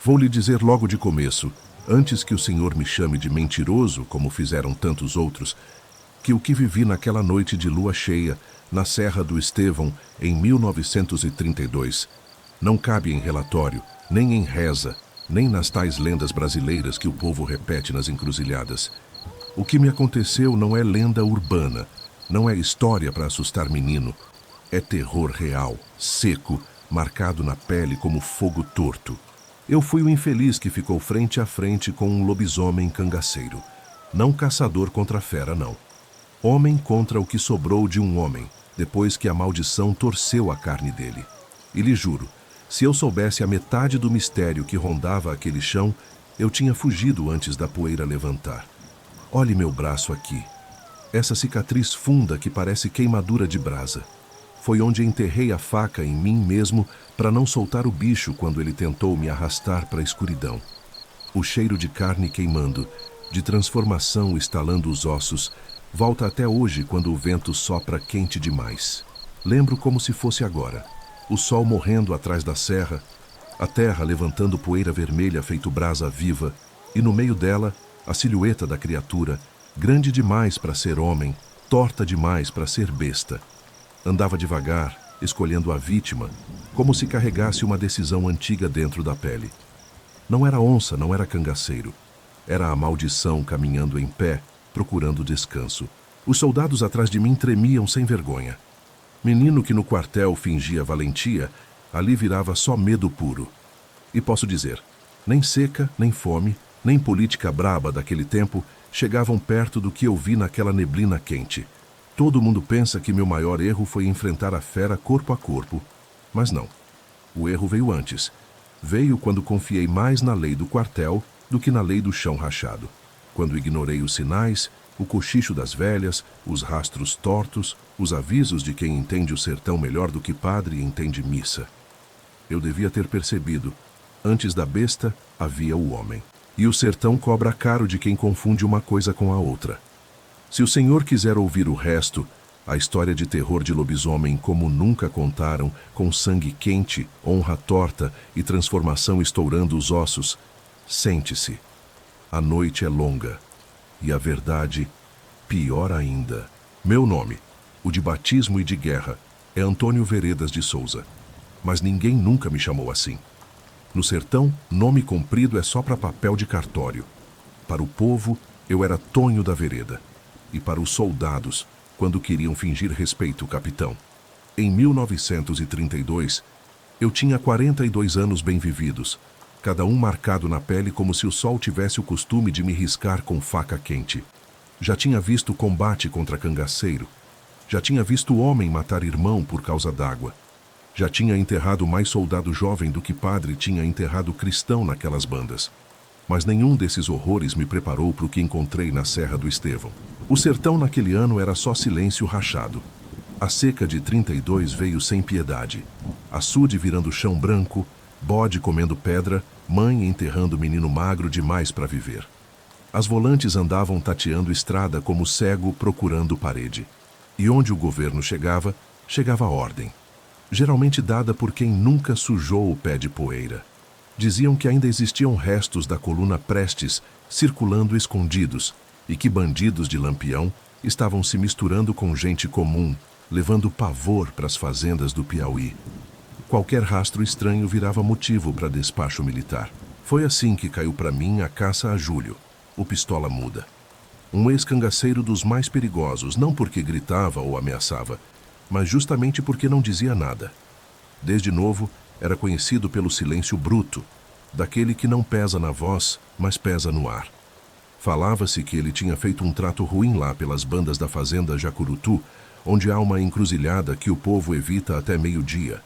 Vou lhe dizer logo de começo, antes que o senhor me chame de mentiroso, como fizeram tantos outros, que o que vivi naquela noite de lua cheia, na Serra do Estevão, em 1932, não cabe em relatório, nem em reza, nem nas tais lendas brasileiras que o povo repete nas encruzilhadas. O que me aconteceu não é lenda urbana, não é história para assustar menino. É terror real, seco, marcado na pele como fogo torto. Eu fui o infeliz que ficou frente a frente com um lobisomem cangaceiro. Não caçador contra a fera, não. Homem contra o que sobrou de um homem, depois que a maldição torceu a carne dele. E lhe juro, se eu soubesse a metade do mistério que rondava aquele chão, eu tinha fugido antes da poeira levantar. Olhe meu braço aqui. Essa cicatriz funda que parece queimadura de brasa. Foi onde enterrei a faca em mim mesmo para não soltar o bicho quando ele tentou me arrastar para a escuridão. O cheiro de carne queimando, de transformação estalando os ossos, volta até hoje quando o vento sopra quente demais. Lembro como se fosse agora. O sol morrendo atrás da serra, a terra levantando poeira vermelha feito brasa viva, e no meio dela, a silhueta da criatura, grande demais para ser homem, torta demais para ser besta. Andava devagar, escolhendo a vítima, como se carregasse uma decisão antiga dentro da pele. Não era onça, não era cangaceiro. Era a maldição caminhando em pé, procurando descanso. Os soldados atrás de mim tremiam sem vergonha. Menino que no quartel fingia valentia, ali virava só medo puro. E posso dizer, nem seca, nem fome, nem política braba daquele tempo chegavam perto do que eu vi naquela neblina quente. Todo mundo pensa que meu maior erro foi enfrentar a fera corpo a corpo, mas não. O erro veio antes. Veio quando confiei mais na lei do quartel do que na lei do chão rachado. Quando ignorei os sinais, o cochicho das velhas, os rastros tortos, os avisos de quem entende o sertão melhor do que padre entende missa. Eu devia ter percebido. Antes da besta, havia o homem. E o sertão cobra caro de quem confunde uma coisa com a outra. Se o senhor quiser ouvir o resto, a história de terror de lobisomem como nunca contaram, com sangue quente, honra torta e transformação estourando os ossos, sente-se. A noite é longa. E a verdade, pior ainda. Meu nome, o de batismo e de guerra, é Antônio Veredas de Souza. Mas ninguém nunca me chamou assim. No sertão, nome comprido é só para papel de cartório. Para o povo, eu era Tonho da Vereda. E para os soldados, quando queriam fingir respeito, capitão. Em 1932, eu tinha 42 anos bem vividos, cada um marcado na pele como se o sol tivesse o costume de me riscar com faca quente. Já tinha visto combate contra cangaceiro. Já tinha visto homem matar irmão por causa d'água. Já tinha enterrado mais soldado jovem do que padre tinha enterrado cristão naquelas bandas. Mas nenhum desses horrores me preparou para o que encontrei na Serra do Estevão. O sertão naquele ano era só silêncio rachado. A seca de 32 veio sem piedade. Açude virando chão branco, bode comendo pedra, mãe enterrando menino magro demais para viver. As volantes andavam tateando estrada como cego procurando parede. E onde o governo chegava, chegava a ordem. Geralmente dada por quem nunca sujou o pé de poeira. Diziam que ainda existiam restos da coluna Prestes circulando escondidos e que bandidos de Lampião estavam se misturando com gente comum, levando pavor para as fazendas do Piauí. Qualquer rastro estranho virava motivo para despacho militar. Foi assim que caiu para mim a caça a Júlio, o pistola muda. Um ex-cangaceiro dos mais perigosos, não porque gritava ou ameaçava, mas justamente porque não dizia nada. Desde novo, era conhecido pelo silêncio bruto, daquele que não pesa na voz, mas pesa no ar. Falava-se que ele tinha feito um trato ruim lá pelas bandas da fazenda Jacurutu, onde há uma encruzilhada que o povo evita até meio-dia.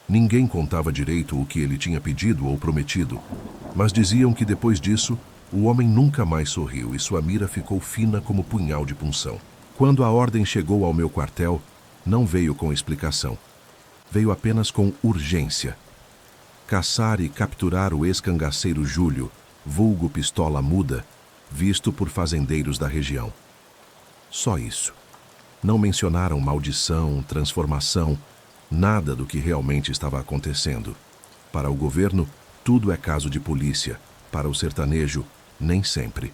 Ninguém contava direito o que ele tinha pedido ou prometido, mas diziam que depois disso, o homem nunca mais sorriu e sua mira ficou fina como punhal de punção. Quando a ordem chegou ao meu quartel, não veio com explicação. Veio apenas com urgência. Caçar e capturar o ex-cangaceiro Júlio, vulgo pistola muda, visto por fazendeiros da região. Só isso. Não mencionaram maldição, transformação, nada do que realmente estava acontecendo. Para o governo, tudo é caso de polícia. Para o sertanejo, nem sempre.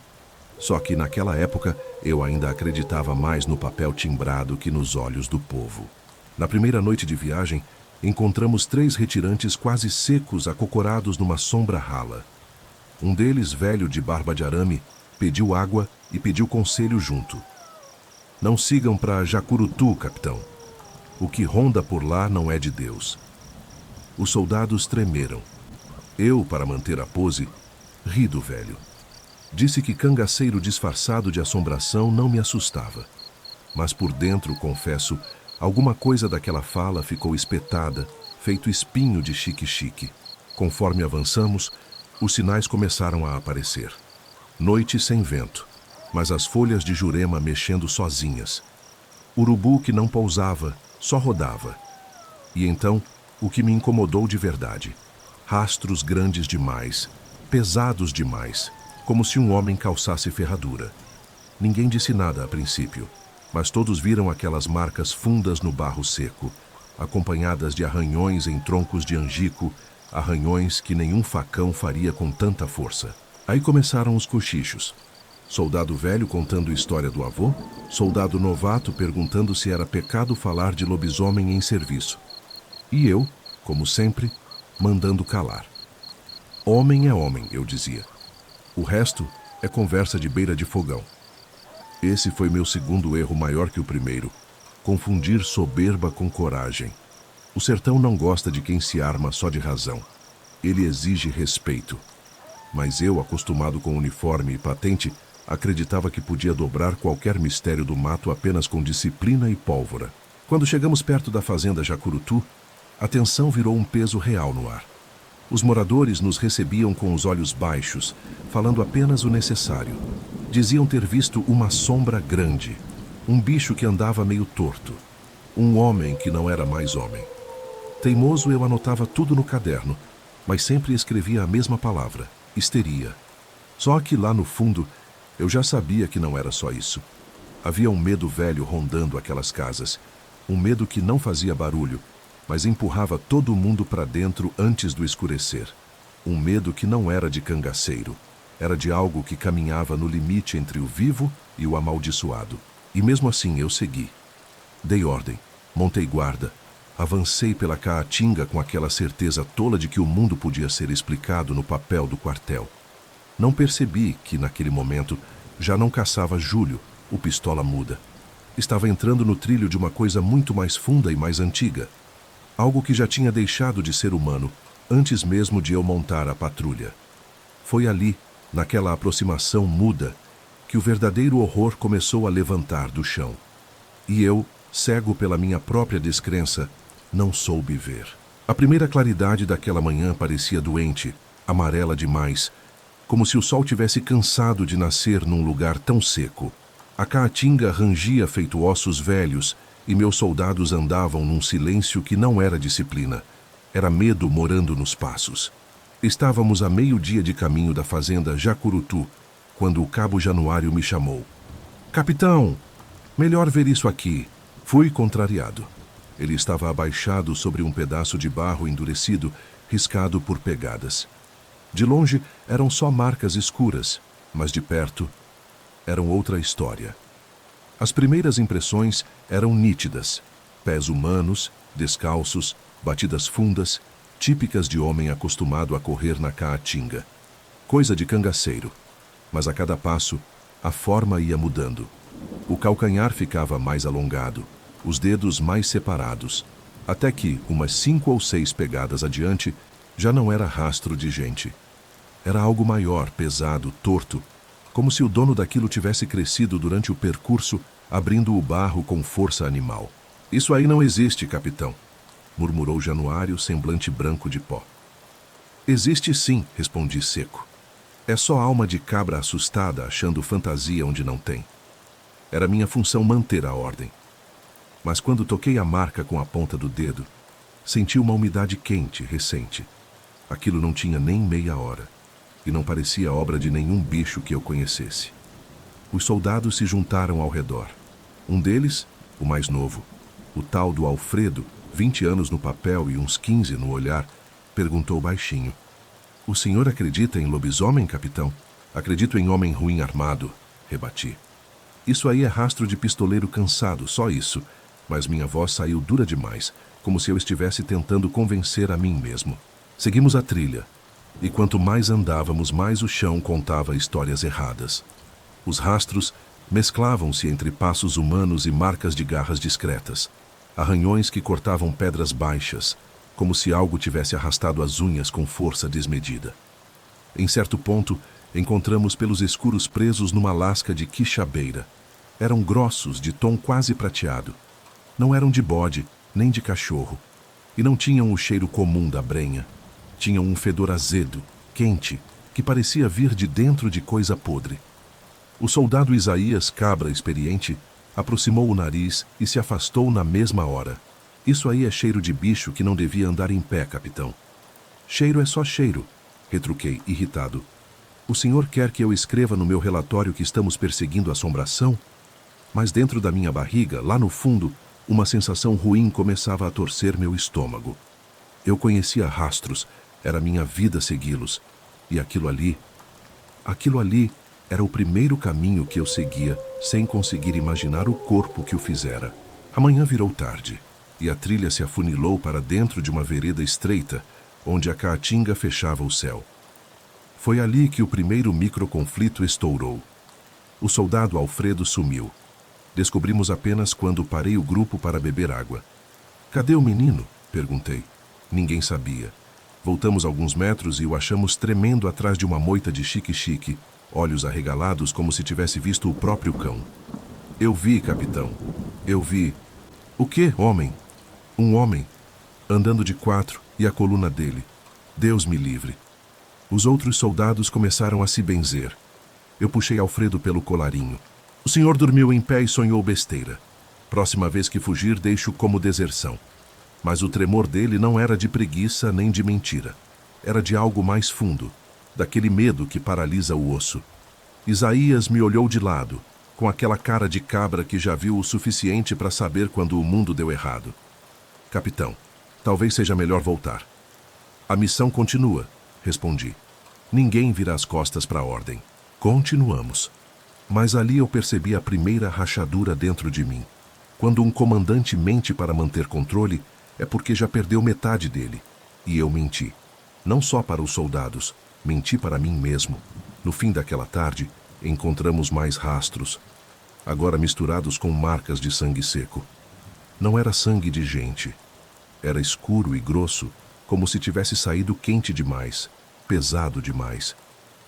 Só que naquela época eu ainda acreditava mais no papel timbrado que nos olhos do povo. Na primeira noite de viagem, encontramos 3 retirantes quase secos acocorados numa sombra rala. Um deles, velho de barba de arame, pediu água e pediu conselho junto. Não sigam para Jacurutu, capitão. O que ronda por lá não é de Deus. Os soldados tremeram. Eu, para manter a pose, ri do velho. Disse que cangaceiro disfarçado de assombração não me assustava. Mas por dentro, confesso, alguma coisa daquela fala ficou espetada, feito espinho de chique-chique. Conforme avançamos, os sinais começaram a aparecer. Noite sem vento, mas as folhas de Jurema mexendo sozinhas. Urubu que não pousava, só rodava. E então, o que me incomodou de verdade. Rastros grandes demais, pesados demais, como se um homem calçasse ferradura. Ninguém disse nada a princípio, mas todos viram aquelas marcas fundas no barro seco, acompanhadas de arranhões em troncos de angico, arranhões que nenhum facão faria com tanta força. Aí começaram os cochichos. Soldado velho contando a história do avô, soldado novato perguntando se era pecado falar de lobisomem em serviço. E eu, como sempre, mandando calar. Homem é homem, eu dizia. O resto é conversa de beira de fogão. Esse foi meu segundo erro maior que o primeiro. Confundir soberba com coragem. O sertão não gosta de quem se arma só de razão. Ele exige respeito. Mas eu, acostumado com uniforme e patente, acreditava que podia dobrar qualquer mistério do mato apenas com disciplina e pólvora. Quando chegamos perto da fazenda Jacurutu, a tensão virou um peso real no ar. Os moradores nos recebiam com os olhos baixos, falando apenas o necessário. Diziam ter visto uma sombra grande, um bicho que andava meio torto, um homem que não era mais homem. Teimoso, eu anotava tudo no caderno, mas sempre escrevia a mesma palavra, histeria. Só que lá no fundo, eu já sabia que não era só isso. Havia um medo velho rondando aquelas casas, um medo que não fazia barulho, mas empurrava todo mundo para dentro antes do escurecer. Um medo que não era de cangaceiro, era de algo que caminhava no limite entre o vivo e o amaldiçoado. E mesmo assim eu segui. Dei ordem, montei guarda, avancei pela caatinga com aquela certeza tola de que o mundo podia ser explicado no papel do quartel. Não percebi que, naquele momento, já não caçava Júlio, o pistola muda. Estava entrando no trilho de uma coisa muito mais funda e mais antiga. Algo que já tinha deixado de ser humano, antes mesmo de eu montar a patrulha. Foi ali, naquela aproximação muda, que o verdadeiro horror começou a levantar do chão. E eu, cego pela minha própria descrença, não soube ver. A primeira claridade daquela manhã parecia doente, amarela demais, como se o sol tivesse cansado de nascer num lugar tão seco. A caatinga rangia feito ossos velhos e meus soldados andavam num silêncio que não era disciplina. Era medo morando nos passos. Estávamos a meio-dia de caminho da fazenda Jacurutu, quando o cabo Januário me chamou. Capitão, melhor ver isso aqui. Fui contrariado. Ele estava abaixado sobre um pedaço de barro endurecido, riscado por pegadas. De longe eram só marcas escuras, mas de perto eram outra história. As primeiras impressões eram nítidas. Pés humanos, descalços, batidas fundas, típicas de homem acostumado a correr na caatinga. Coisa de cangaceiro. Mas a cada passo, a forma ia mudando. O calcanhar ficava mais alongado, os dedos mais separados, até que, umas 5 ou 6 pegadas adiante, já não era rastro de gente. Era algo maior, pesado, torto, como se o dono daquilo tivesse crescido durante o percurso, abrindo o barro com força animal. Isso aí não existe, capitão, murmurou Januário, semblante branco de pó. Existe sim, respondi seco. É só alma de cabra assustada achando fantasia onde não tem. Era minha função manter a ordem. Mas quando toquei a marca com a ponta do dedo, senti uma umidade quente, recente. Aquilo não tinha nem meia hora, e não parecia obra de nenhum bicho que eu conhecesse. Os soldados se juntaram ao redor. Um deles, o mais novo, o tal do Alfredo, 20 anos no papel e uns 15 no olhar, perguntou baixinho. O senhor acredita em lobisomem, capitão? Acredito em homem ruim armado, rebati. Isso aí é rastro de pistoleiro cansado, só isso. Mas minha voz saiu dura demais, como se eu estivesse tentando convencer a mim mesmo. Seguimos a trilha, e quanto mais andávamos, mais o chão contava histórias erradas. Os rastros mesclavam-se entre passos humanos e marcas de garras discretas, arranhões que cortavam pedras baixas, como se algo tivesse arrastado as unhas com força desmedida. Em certo ponto, encontramos pelos escuros presos numa lasca de quixabeira. Eram grossos, de tom quase prateado. Não eram de bode, nem de cachorro. E não tinham o cheiro comum da brenha. Tinham um fedor azedo, quente, que parecia vir de dentro de coisa podre. O soldado Isaías, cabra experiente, aproximou o nariz e se afastou na mesma hora. Isso aí é cheiro de bicho que não devia andar em pé, capitão. Cheiro é só cheiro, retruquei, irritado. O senhor quer que eu escreva no meu relatório que estamos perseguindo assombração? Mas dentro da minha barriga, lá no fundo, uma sensação ruim começava a torcer meu estômago. Eu conhecia rastros, era minha vida segui-los. E aquilo ali era o primeiro caminho que eu seguia, sem conseguir imaginar o corpo que o fizera. Amanhã virou tarde, e a trilha se afunilou para dentro de uma vereda estreita, onde a caatinga fechava o céu. Foi ali que o primeiro microconflito estourou. O soldado Alfredo sumiu. Descobrimos apenas quando parei o grupo para beber água. Cadê o menino? Perguntei. Ninguém sabia. Voltamos alguns metros e o achamos tremendo atrás de uma moita de xique-xique, olhos arregalados como se tivesse visto o próprio cão. Eu vi, capitão. Eu vi. O quê, homem? Um homem, andando de quatro, e a coluna dele. Deus me livre. Os outros soldados começaram a se benzer. Eu puxei Alfredo pelo colarinho. O senhor dormiu em pé e sonhou besteira. Próxima vez que fugir, deixo como deserção. Mas o tremor dele não era de preguiça nem de mentira. Era de algo mais fundo, daquele medo que paralisa o osso. Isaías me olhou de lado, com aquela cara de cabra que já viu o suficiente para saber quando o mundo deu errado. Capitão, talvez seja melhor voltar. A missão continua, respondi. Ninguém vira as costas para a ordem. Continuamos. Mas ali eu percebi a primeira rachadura dentro de mim. Quando um comandante mente para manter controle, é porque já perdeu metade dele. E eu menti. Não só para os soldados, menti para mim mesmo. No fim daquela tarde, encontramos mais rastros, agora misturados com marcas de sangue seco. Não era sangue de gente. Era escuro e grosso, como se tivesse saído quente demais, pesado demais.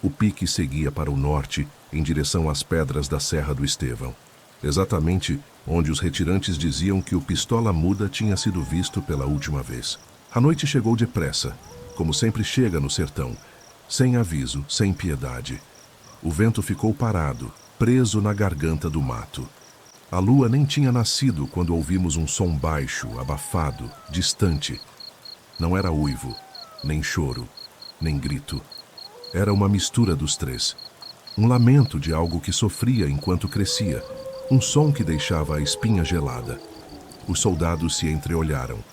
O pique seguia para o norte, em direção às pedras da Serra do Estevão. Exatamente onde os retirantes diziam que o Pistola Muda tinha sido visto pela última vez. A noite chegou depressa, como sempre chega no sertão, sem aviso, sem piedade. O vento ficou parado, preso na garganta do mato. A lua nem tinha nascido quando ouvimos um som baixo, abafado, distante. Não era uivo, nem choro, nem grito. Era uma mistura dos três. Um lamento de algo que sofria enquanto crescia, um som que deixava a espinha gelada. Os soldados se entreolharam.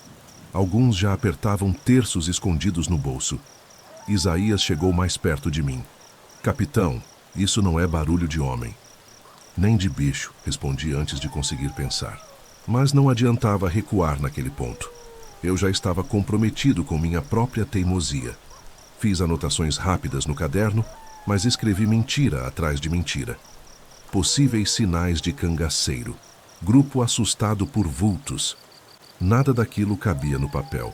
Alguns já apertavam terços escondidos no bolso. Isaías chegou mais perto de mim. Capitão, isso não é barulho de homem. Nem de bicho, respondi antes de conseguir pensar. Mas não adiantava recuar naquele ponto. Eu já estava comprometido com minha própria teimosia. Fiz anotações rápidas no caderno, mas escrevi mentira atrás de mentira. Possíveis sinais de cangaceiro. Grupo assustado por vultos. Nada daquilo cabia no papel.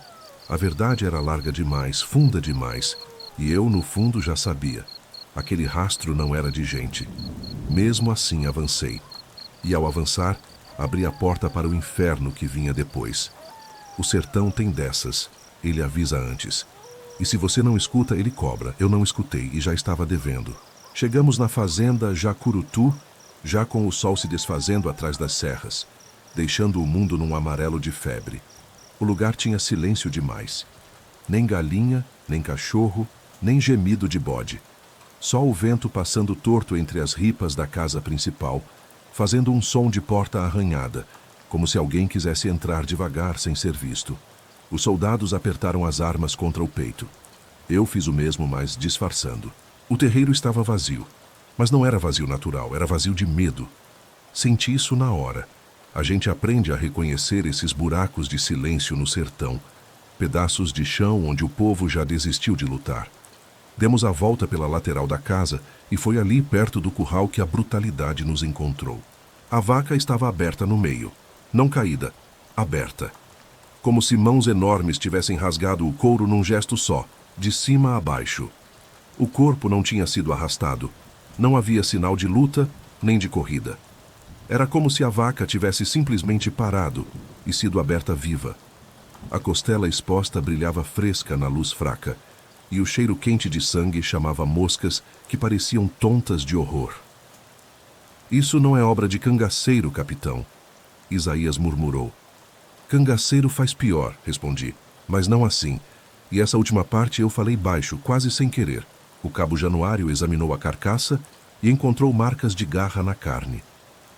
A verdade era larga demais, funda demais, e eu, no fundo, já sabia. Aquele rastro não era de gente. Mesmo assim, avancei. E ao avançar, abri a porta para o inferno que vinha depois. O sertão tem dessas, ele avisa antes. E se você não escuta, ele cobra. Eu não escutei e já estava devendo. Chegamos na fazenda Jacurutu, já com o sol se desfazendo atrás das serras, deixando o mundo num amarelo de febre. O lugar tinha silêncio demais. Nem galinha, nem cachorro, nem gemido de bode. Só o vento passando torto entre as ripas da casa principal, fazendo um som de porta arranhada, como se alguém quisesse entrar devagar sem ser visto. Os soldados apertaram as armas contra o peito. Eu fiz o mesmo, mas disfarçando. O terreiro estava vazio. Mas não era vazio natural, era vazio de medo. Senti isso na hora. A gente aprende a reconhecer esses buracos de silêncio no sertão. Pedaços de chão onde o povo já desistiu de lutar. Demos a volta pela lateral da casa e foi ali perto do curral que a brutalidade nos encontrou. A vaca estava aberta no meio. Não caída, aberta. Como se mãos enormes tivessem rasgado o couro num gesto só, de cima a baixo. O corpo não tinha sido arrastado. Não havia sinal de luta, nem de corrida. Era como se a vaca tivesse simplesmente parado e sido aberta viva. A costela exposta brilhava fresca na luz fraca, e o cheiro quente de sangue chamava moscas que pareciam tontas de horror. Isso não é obra de cangaceiro, capitão, Isaías murmurou. Cangaceiro faz pior, respondi, mas não assim. E essa última parte eu falei baixo, quase sem querer. O cabo Januário examinou a carcaça e encontrou marcas de garra na carne.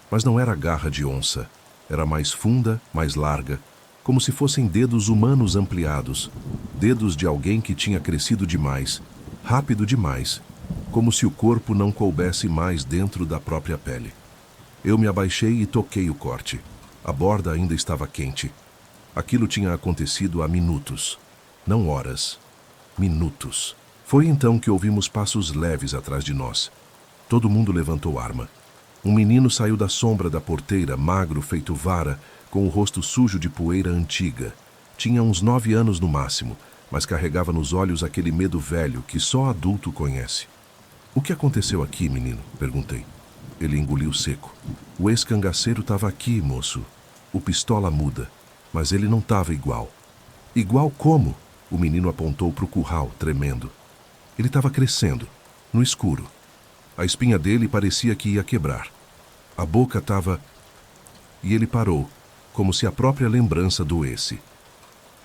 Mas não era garra de onça. Era mais funda, mais larga, como se fossem dedos humanos ampliados. Dedos de alguém que tinha crescido demais, rápido demais, como se o corpo não coubesse mais dentro da própria pele. Eu me abaixei e toquei o corte. A borda ainda estava quente. Aquilo tinha acontecido há minutos, não horas. Minutos. Foi então que ouvimos passos leves atrás de nós. Todo mundo levantou arma. Um menino saiu da sombra da porteira, magro, feito vara, com o rosto sujo de poeira antiga. Tinha uns 9 anos no máximo, mas carregava nos olhos aquele medo velho que só adulto conhece. O que aconteceu aqui, menino? Perguntei. Ele engoliu seco. O ex-cangaceiro estava aqui, moço. O pistola muda, mas ele não estava igual. Igual como? O menino apontou para o curral, tremendo. Ele estava crescendo, no escuro. A espinha dele parecia que ia quebrar. A boca estava... E ele parou, como se a própria lembrança doesse.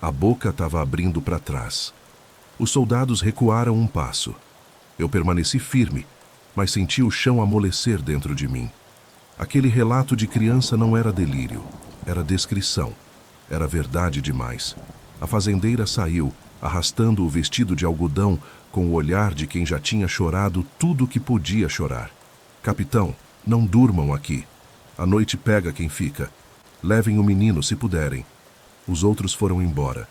A boca estava abrindo para trás. Os soldados recuaram um passo. Eu permaneci firme, mas senti o chão amolecer dentro de mim. Aquele relato de criança não era delírio, era descrição. Era verdade demais. A fazendeira saiu, arrastando o vestido de algodão com o olhar de quem já tinha chorado tudo o que podia chorar. Capitão, não durmam aqui. A noite pega quem fica. Levem o menino se puderem. Os outros foram embora.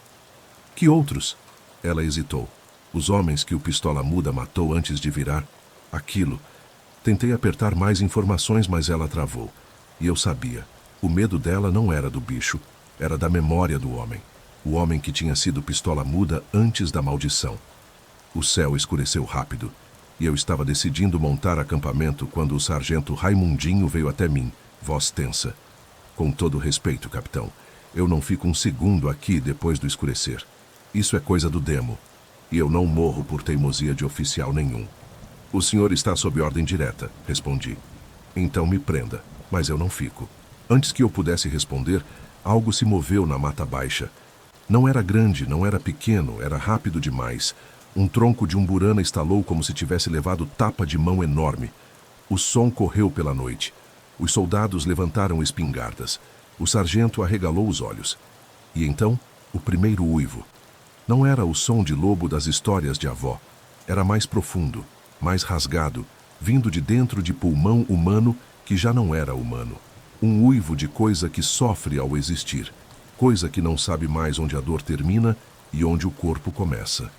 Que outros? Ela hesitou. Os homens que o pistola muda matou antes de virar. Aquilo. Tentei apertar mais informações, mas ela travou. E eu sabia. O medo dela não era do bicho. Era da memória do homem. O homem que tinha sido pistola muda antes da maldição. O céu escureceu rápido. E eu estava decidindo montar acampamento quando o sargento Raimundinho veio até mim, voz tensa. Com todo respeito, capitão, eu não fico um segundo aqui depois do escurecer. Isso é coisa do demo. E eu não morro por teimosia de oficial nenhum. O senhor está sob ordem direta, respondi. Então me prenda, mas eu não fico. Antes que eu pudesse responder, algo se moveu na mata baixa. Não era grande, não era pequeno, era rápido demais. Um tronco de umburana estalou como se tivesse levado tapa de mão enorme. O som correu pela noite. Os soldados levantaram espingardas. O sargento arregalou os olhos. E então, o primeiro uivo. Não era o som de lobo das histórias de avó. Era mais profundo, mais rasgado, vindo de dentro de pulmão humano que já não era humano. Um uivo de coisa que sofre ao existir. Coisa que não sabe mais onde a dor termina e onde o corpo começa.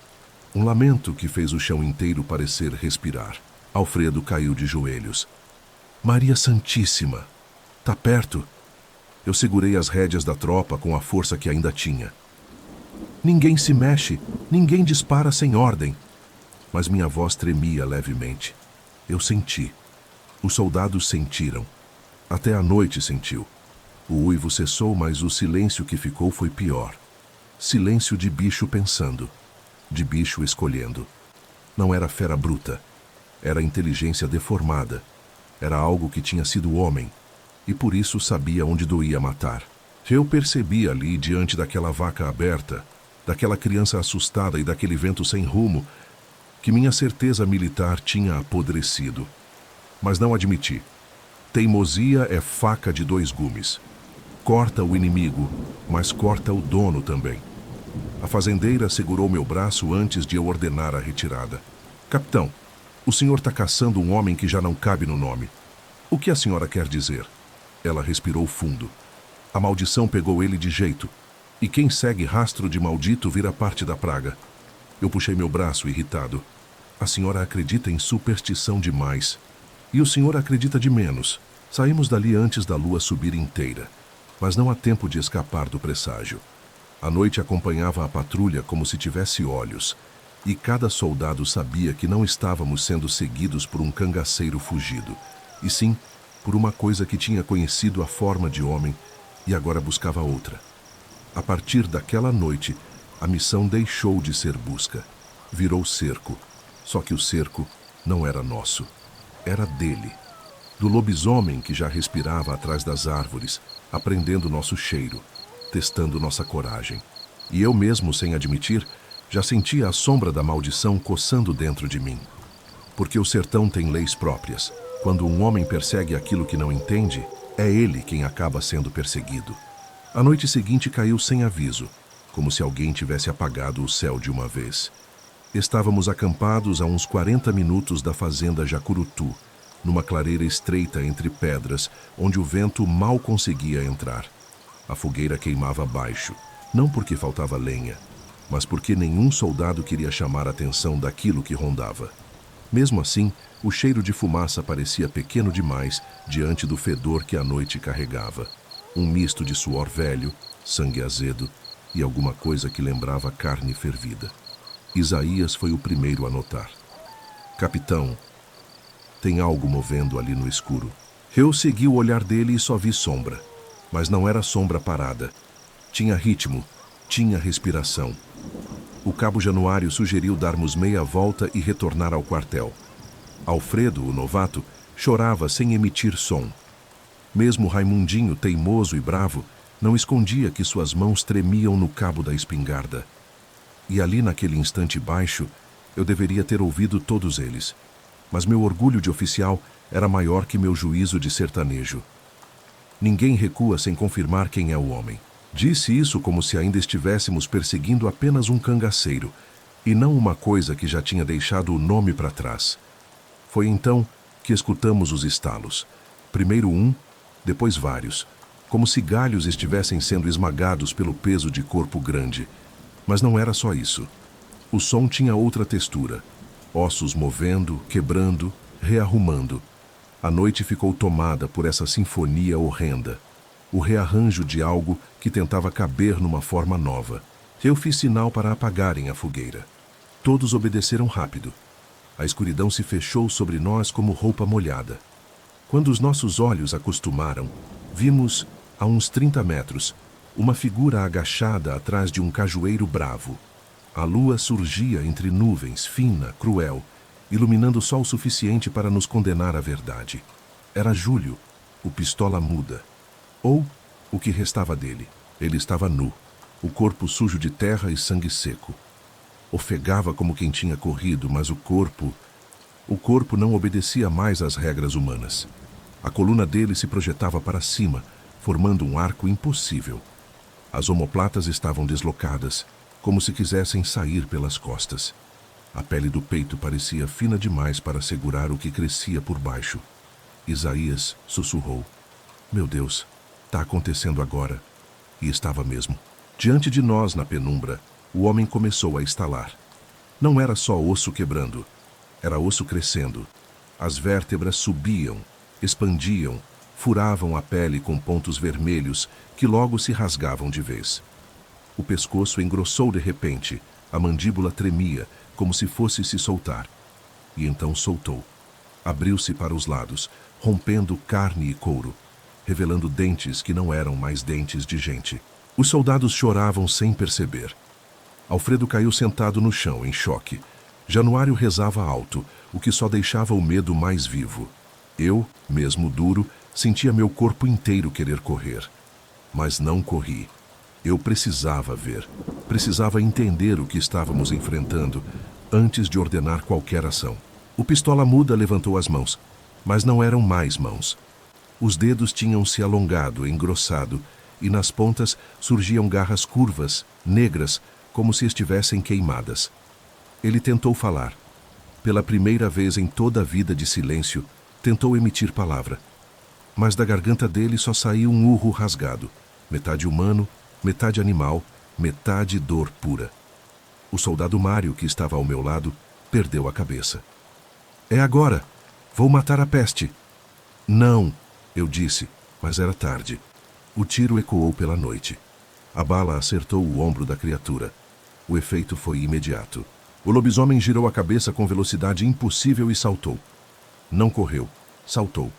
Um lamento que fez o chão inteiro parecer respirar. Alfredo caiu de joelhos. Maria Santíssima! Tá perto? Eu segurei as rédeas da tropa com a força que ainda tinha. Ninguém se mexe, ninguém dispara sem ordem. Mas minha voz tremia levemente. Eu senti. Os soldados sentiram. Até a noite sentiu. O uivo cessou, mas o silêncio que ficou foi pior. Silêncio de bicho pensando. De bicho escolhendo. Não era fera bruta. Era inteligência deformada. Era algo que tinha sido homem. E por isso sabia onde doía matar. Eu percebi ali, diante daquela vaca aberta, daquela criança assustada e daquele vento sem rumo, que minha certeza militar tinha apodrecido. Mas não admiti. Teimosia é faca de 2 gumes. Corta o inimigo, mas corta o dono também. A fazendeira segurou meu braço antes de eu ordenar a retirada. Capitão, o senhor está caçando um homem que já não cabe no nome. O que a senhora quer dizer? Ela respirou fundo. A maldição pegou ele de jeito. E quem segue rastro de maldito vira parte da praga. Eu puxei meu braço, irritado. A senhora acredita em superstição demais. E o senhor acredita de menos. Saímos dali antes da lua subir inteira. Mas não há tempo de escapar do presságio. A noite acompanhava a patrulha como se tivesse olhos. E cada soldado sabia que não estávamos sendo seguidos por um cangaceiro fugido. E sim, por uma coisa que tinha conhecido a forma de homem e agora buscava outra. A partir daquela noite, a missão deixou de ser busca. Virou cerco. Só que o cerco não era nosso. Era dele. Do lobisomem que já respirava atrás das árvores, aprendendo nosso cheiro, testando nossa coragem. E eu mesmo, sem admitir, já sentia a sombra da maldição coçando dentro de mim. Porque o sertão tem leis próprias. Quando um homem persegue aquilo que não entende, é ele quem acaba sendo perseguido. A noite seguinte caiu sem aviso, como se alguém tivesse apagado o céu de uma vez. Estávamos acampados a uns 40 minutos da fazenda Jacurutu, numa clareira estreita entre pedras, onde o vento mal conseguia entrar. A fogueira queimava abaixo, não porque faltava lenha, mas porque nenhum soldado queria chamar a atenção daquilo que rondava. Mesmo assim, o cheiro de fumaça parecia pequeno demais diante do fedor que a noite carregava. Um misto de suor velho, sangue azedo e alguma coisa que lembrava carne fervida. Isaías foi o primeiro a notar. Capitão, tem algo movendo ali no escuro. Eu segui o olhar dele e só vi sombra. Mas não era sombra parada. Tinha ritmo, tinha respiração. O cabo Januário sugeriu darmos meia volta e retornar ao quartel. Alfredo, o novato, chorava sem emitir som. Mesmo Raimundinho, teimoso e bravo, não escondia que suas mãos tremiam no cabo da espingarda. E ali naquele instante baixo, eu deveria ter ouvido todos eles. Mas meu orgulho de oficial era maior que meu juízo de sertanejo. Ninguém recua sem confirmar quem é o homem. Disse isso como se ainda estivéssemos perseguindo apenas um cangaceiro, e não uma coisa que já tinha deixado o nome para trás. Foi então que escutamos os estalos. Primeiro um, depois vários, como se galhos estivessem sendo esmagados pelo peso de corpo grande. Mas não era só isso. O som tinha outra textura. Ossos movendo, quebrando, rearrumando. A noite ficou tomada por essa sinfonia horrenda. O rearranjo de algo que tentava caber numa forma nova. Eu fiz sinal para apagarem a fogueira. Todos obedeceram rápido. A escuridão se fechou sobre nós como roupa molhada. Quando os nossos olhos acostumaram, vimos, a uns 30 metros, uma figura agachada atrás de um cajueiro bravo. A lua surgia entre nuvens, fina, cruel, iluminando só o suficiente para nos condenar à verdade. Era Júlio, o pistola muda. Ou o que restava dele. Ele estava nu, o corpo sujo de terra e sangue seco. Ofegava como quem tinha corrido, mas o corpo não obedecia mais às regras humanas. A coluna dele se projetava para cima, formando um arco impossível. As omoplatas estavam deslocadas, como se quisessem sair pelas costas. A pele do peito parecia fina demais para segurar o que crescia por baixo. Isaías sussurrou: "Meu Deus, está acontecendo agora." E estava mesmo. Diante de nós, na penumbra, o homem começou a estalar. Não era só osso quebrando, era osso crescendo. As vértebras subiam, expandiam, furavam a pele com pontos vermelhos que logo se rasgavam de vez. O pescoço engrossou de repente, a mandíbula tremia, como se fosse se soltar. E então soltou. Abriu-se para os lados, rompendo carne e couro, revelando dentes que não eram mais dentes de gente. Os soldados choravam sem perceber. Alfredo caiu sentado no chão, em choque. Januário rezava alto, o que só deixava o medo mais vivo. Eu, mesmo duro, sentia meu corpo inteiro querer correr. Mas não corri. Eu precisava ver, precisava entender o que estávamos enfrentando antes de ordenar qualquer ação. O pistola muda levantou as mãos, mas não eram mais mãos. Os dedos tinham se alongado, engrossado, e nas pontas surgiam garras curvas, negras, como se estivessem queimadas. Ele tentou falar. Pela primeira vez em toda a vida de silêncio, tentou emitir palavra. Mas da garganta dele só saiu um urro rasgado, metade humano, metade animal, metade dor pura. O soldado Mário, que estava ao meu lado, perdeu a cabeça. É agora! Vou matar a peste! Não, eu disse, mas era tarde. O tiro ecoou pela noite. A bala acertou o ombro da criatura. O efeito foi imediato. O lobisomem girou a cabeça com velocidade impossível e saltou. Não correu, saltou.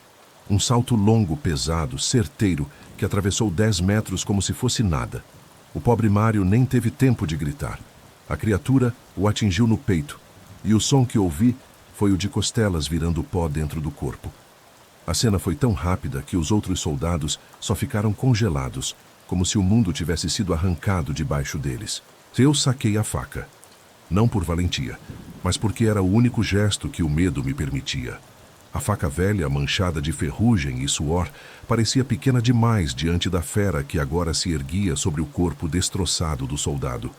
Um salto longo, pesado, certeiro, que atravessou 10 metros como se fosse nada. O pobre Mário nem teve tempo de gritar. A criatura o atingiu no peito, e o som que ouvi foi o de costelas virando pó dentro do corpo. A cena foi tão rápida que os outros soldados só ficaram congelados, como se o mundo tivesse sido arrancado debaixo deles. Eu saquei a faca. Não por valentia, mas porque era o único gesto que o medo me permitia. A faca velha, manchada de ferrugem e suor, parecia pequena demais diante da fera que agora se erguia sobre o corpo destroçado do soldado.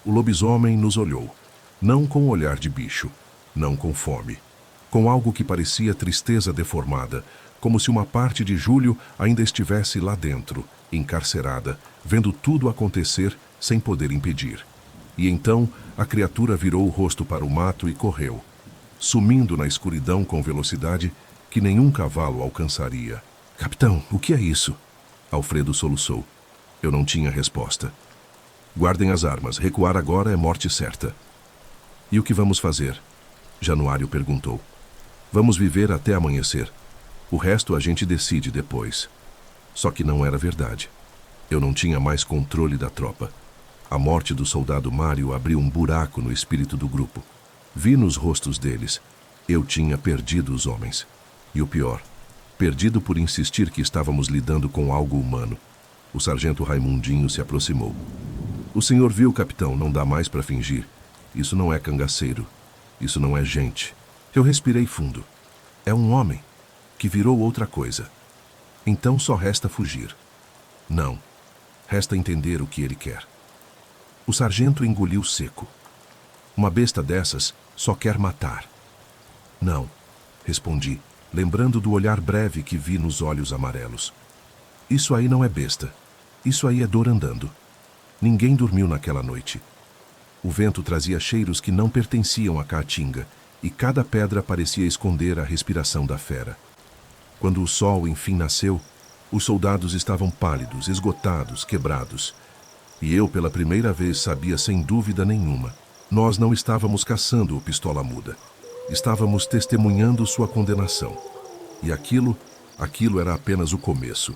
O lobisomem nos olhou, não com olhar de bicho, não com fome, com algo que parecia tristeza deformada, como se uma parte de Júlio ainda estivesse lá dentro, encarcerada, vendo tudo acontecer sem poder impedir. E então a criatura virou o rosto para o mato e correu, sumindo na escuridão com velocidade que nenhum cavalo alcançaria. Capitão, o que é isso? Alfredo soluçou. Eu não tinha resposta. Guardem as armas, recuar agora é morte certa. E o que vamos fazer? Januário perguntou. Vamos viver até amanhecer. O resto a gente decide depois. Só que não era verdade. Eu não tinha mais controle da tropa. A morte do soldado Mário abriu um buraco no espírito do grupo. Vi nos rostos deles. Eu tinha perdido os homens. E o pior, perdido por insistir que estávamos lidando com algo humano. O sargento Raimundinho se aproximou. O senhor viu, capitão, não dá mais para fingir. Isso não é cangaceiro. Isso não é gente. Eu respirei fundo. É um homem que virou outra coisa. Então só resta fugir. Não. Resta entender o que ele quer. O sargento engoliu seco. Uma besta dessas só quer matar. Não, respondi, lembrando do olhar breve que vi nos olhos amarelos. Isso aí não é besta. Isso aí é dor andando. Ninguém dormiu naquela noite. O vento trazia cheiros que não pertenciam à caatinga, e cada pedra parecia esconder a respiração da fera. Quando o sol enfim nasceu, os soldados estavam pálidos, esgotados, quebrados. E eu, pela primeira vez, sabia sem dúvida nenhuma. Nós não estávamos caçando o Pistola Muda. Estávamos testemunhando sua condenação. E aquilo era apenas o começo.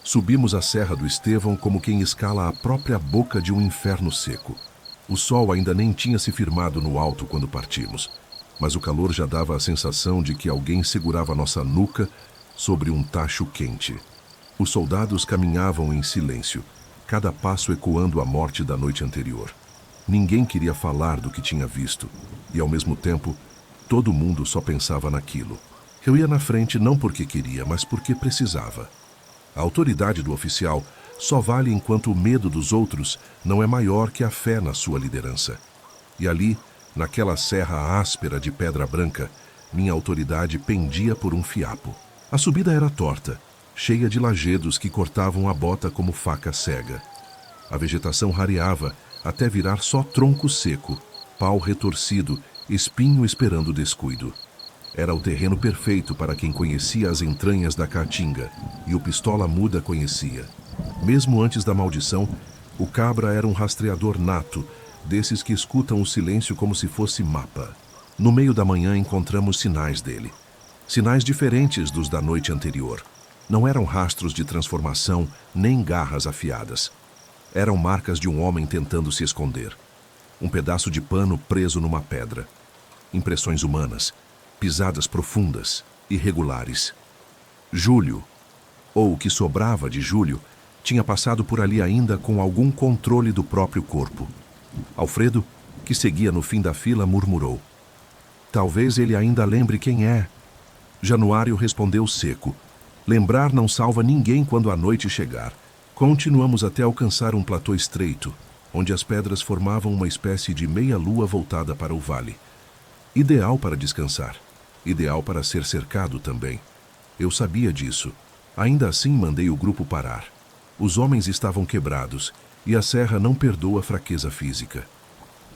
Subimos a Serra do Estevão como quem escala a própria boca de um inferno seco. O sol ainda nem tinha se firmado no alto quando partimos, mas o calor já dava a sensação de que alguém segurava nossa nuca sobre um tacho quente. Os soldados caminhavam em silêncio, cada passo ecoando a morte da noite anterior. Ninguém queria falar do que tinha visto, e ao mesmo tempo, todo mundo só pensava naquilo. Eu ia na frente não porque queria, mas porque precisava. A autoridade do oficial só vale enquanto o medo dos outros não é maior que a fé na sua liderança. E ali, naquela serra áspera de pedra branca, minha autoridade pendia por um fiapo. A subida era torta, cheia de lajedos que cortavam a bota como faca cega. A vegetação rareava até virar só tronco seco, pau retorcido, espinho esperando descuido. Era o terreno perfeito para quem conhecia as entranhas da caatinga, e o Pistola Muda conhecia. Mesmo antes da maldição, o cabra era um rastreador nato, desses que escutam o silêncio como se fosse mapa. No meio da manhã encontramos sinais dele. Sinais diferentes dos da noite anterior. Não eram rastros de transformação, nem garras afiadas. Eram marcas de um homem tentando se esconder. Um pedaço de pano preso numa pedra. Impressões humanas, pisadas profundas, irregulares. Júlio, ou o que sobrava de Júlio, tinha passado por ali ainda com algum controle do próprio corpo. Alfredo, que seguia no fim da fila, murmurou. Talvez ele ainda lembre quem é. Januário respondeu seco. Lembrar não salva ninguém quando a noite chegar. Continuamos até alcançar um platô estreito, onde as pedras formavam uma espécie de meia-lua voltada para o vale. Ideal para descansar, ideal para ser cercado também. Eu sabia disso. Ainda assim mandei o grupo parar. Os homens estavam quebrados e a serra não perdoa a fraqueza física.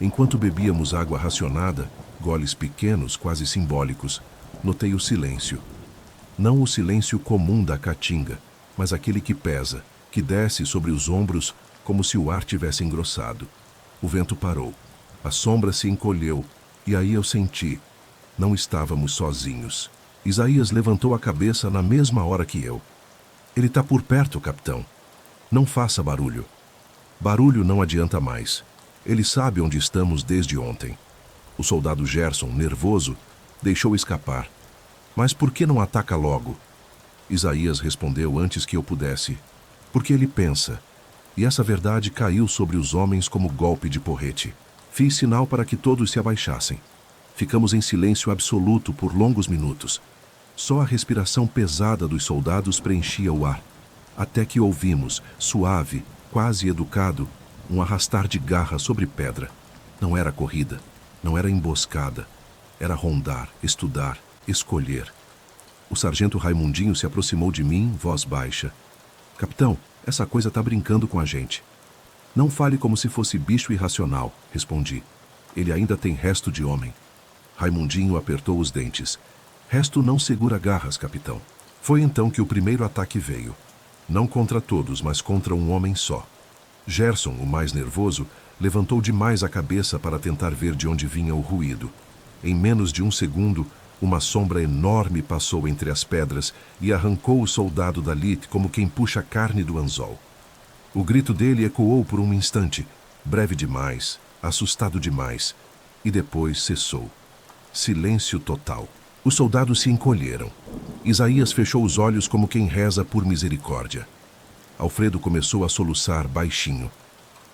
Enquanto bebíamos água racionada, goles pequenos, quase simbólicos, notei o silêncio. Não o silêncio comum da caatinga, mas aquele que pesa, que desce sobre os ombros como se o ar tivesse engrossado. O vento parou, a sombra se encolheu, e aí eu senti. Não estávamos sozinhos. Isaías levantou a cabeça na mesma hora que eu. Ele está por perto, capitão. Não faça barulho. Barulho não adianta mais. Ele sabe onde estamos desde ontem. O soldado Gerson, nervoso, deixou escapar. Mas por que não ataca logo? Isaías respondeu antes que eu pudesse. Porque ele pensa. E essa verdade caiu sobre os homens como golpe de porrete. Fiz sinal para que todos se abaixassem. Ficamos em silêncio absoluto por longos minutos. Só a respiração pesada dos soldados preenchia o ar. Até que ouvimos, suave, quase educado, um arrastar de garra sobre pedra. Não era corrida, não era emboscada. Era rondar, estudar, escolher. O sargento Raimundinho se aproximou de mim, voz baixa. Capitão, essa coisa está brincando com a gente. Não fale como se fosse bicho irracional, respondi. Ele ainda tem resto de homem. Raimundinho apertou os dentes. Resto não segura garras, capitão. Foi então que o primeiro ataque veio. Não contra todos, mas contra um homem só. Gerson, o mais nervoso, levantou demais a cabeça para tentar ver de onde vinha o ruído. Em menos de um segundo, uma sombra enorme passou entre as pedras e arrancou o soldado dali como quem puxa a carne do anzol. O grito dele ecoou por um instante, breve demais, assustado demais, e depois cessou. Silêncio total. Os soldados se encolheram. Isaías fechou os olhos como quem reza por misericórdia. Alfredo começou a soluçar baixinho.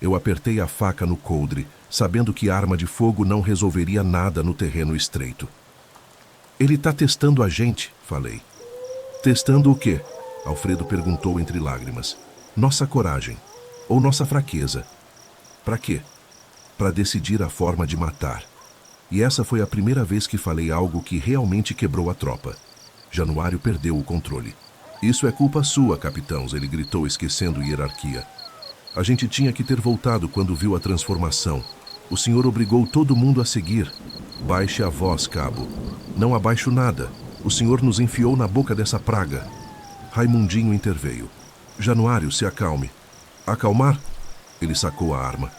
Eu apertei a faca no coldre, sabendo que arma de fogo não resolveria nada no terreno estreito. Ele está testando a gente, falei. Testando o quê? Alfredo perguntou entre lágrimas. Nossa coragem. Ou nossa fraqueza. Para quê? Para decidir a forma de matar. E essa foi a primeira vez que falei algo que realmente quebrou a tropa. Januário perdeu o controle. Isso é culpa sua, capitãos, ele gritou, esquecendo hierarquia. A gente tinha que ter voltado quando viu a transformação. O senhor obrigou todo mundo a seguir. Baixe a voz, cabo. Não abaixo nada. O senhor nos enfiou na boca dessa praga. Raimundinho interveio. Januário, se acalme. Acalmar? Ele sacou a arma.